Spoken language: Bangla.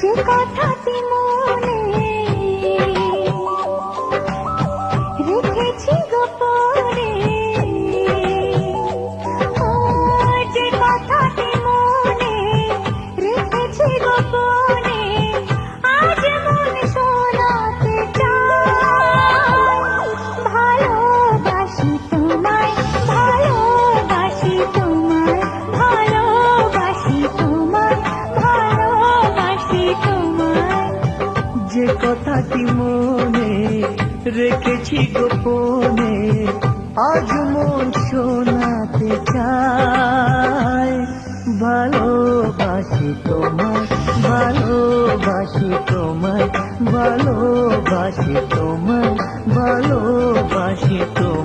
যে কথাটি মনে রেখেছি গোপনে, ও যে কথাটি মনে রেখেছি গোপনে, আজ মন শোনাতে চাই। ভালোবাসি তোমায়, ভালোবাসি তোমায়, ভালোবাসি তোমায়, ভালোবাসি তোমায়। যে কথাটি মনে রেখেছি গোপনে, আজ মন শোনাতে চায়। ভালোবাসি তোমায়, ভালোবাসি তোমায়, ভালোবাসি তোমায়, ভালোবাসি তোমায়।